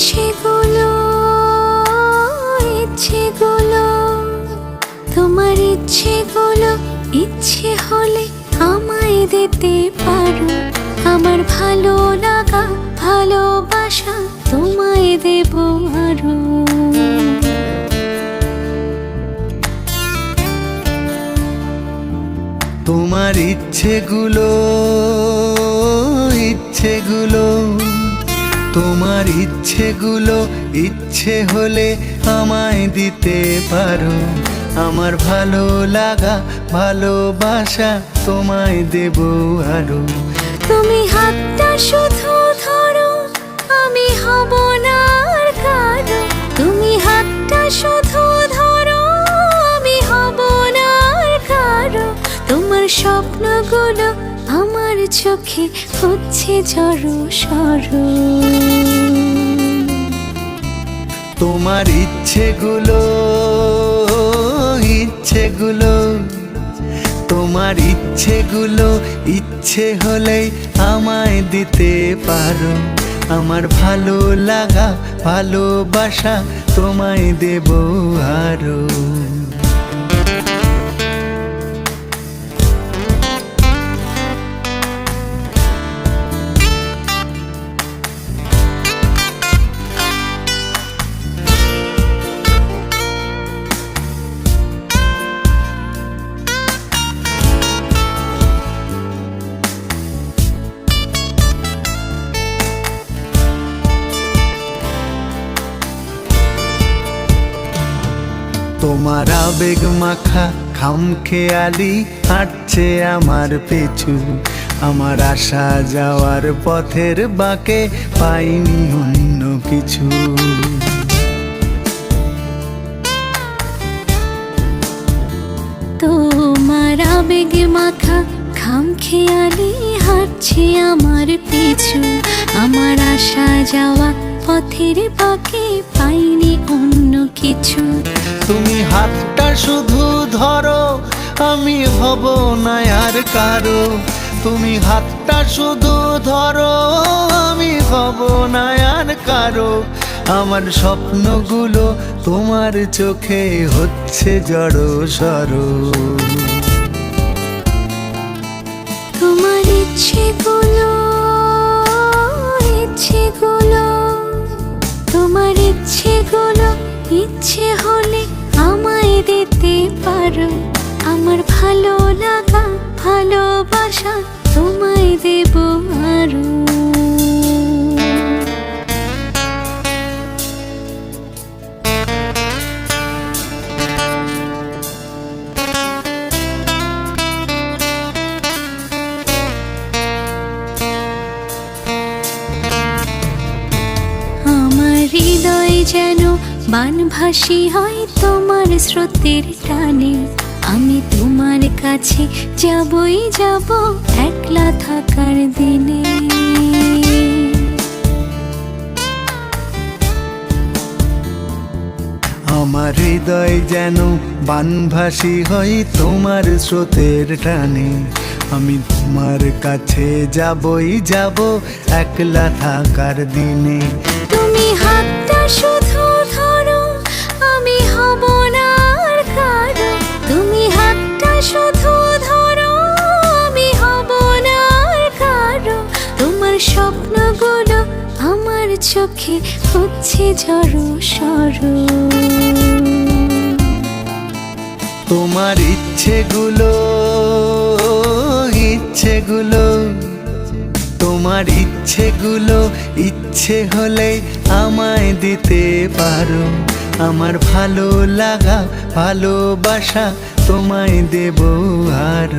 ইচ্ছেগুলো তোমার ইচ্ছেগুলো ইচ্ছে হলে আমায় দিতে পারো। আমার ভালো লাগা ভালোবাসা তোমায় দেব আরো। তোমার ইচ্ছেগুলো তোমার ইচ্ছেগুলো ইচ্ছে হলে আমায় দিতে পারো। আমার ভালো লাগা ভালোবাসা তোমায় দেব আরো। তুমি হাতটা শুধু ধরো, আমি হব না আর কারো। তুমি হাতটা শুধু ধরো, আমি হব না আর কারো। তোমার স্বপ্নগুলো আমার চোখে হচ্ছে ঝড়ো সরো। তোমার ইচ্ছেগুলো তোমার ইচ্ছেগুলো ইচ্ছে হলেই আমায় দিতে পারো। আমার ভালো লাগা ভালোবাসা তোমায় দেব আরো। তোমার আবেগ মাখা খামখেয়ালি হাঁটছে আমার পিছু। আমার আসা যাওয়ার পথের বাঁকে পাইনি অন্য কিছু। তোমার আবেগ মাখা খামখেয়ালি হাঁটছে আমার পিছু। আমার আসা যাওয়া পথের বাঁকে পাইনি অন্য কিছু। তুমি হাতটা শুধু ধরো, আমি হব না আর কারো। তুমি হাতটা শুধু ধরো, আমি হব না আর কারো। আমার স্বপ্নগুলো তোমার চোখে হচ্ছে জড়ো সরো। তোমার ইচ্ছেগুলো তোমার ইচ্ছেগুলো ইচ্ছে হলে আমায় দিতে পারো। আমার ভালো লাগা ভালোবাসা তোমায় দেব আরো। হৃদয় যেন বানভাসী হয় তোমার স্রোতের টানে। আমি তোমার কাছে যাবই যাব একলা থাকার দিনে। আমার হৃদয় যেন বানভাসী হয় তোমার স্রোতের টানে। আমি তোমার কাছে যাবই যাব একলা থাকার দিনে। তুমি হাতটা শুধু ধরো, আমি হব না আর কারো। তুমি হাতটা শুধু ধরো, আমি হব না আর কারো। তোমার স্বপ্নগুলো আমার চোখে হচ্ছে ঝড়ো সরো। তোমার ইচ্ছেগুলো তোমার ইচ্ছেগুলো ইচ্ছে হলে আমায় দিতে পারো। আমার ভালো লাগা ভালোবাসা তোমায় দেব আর।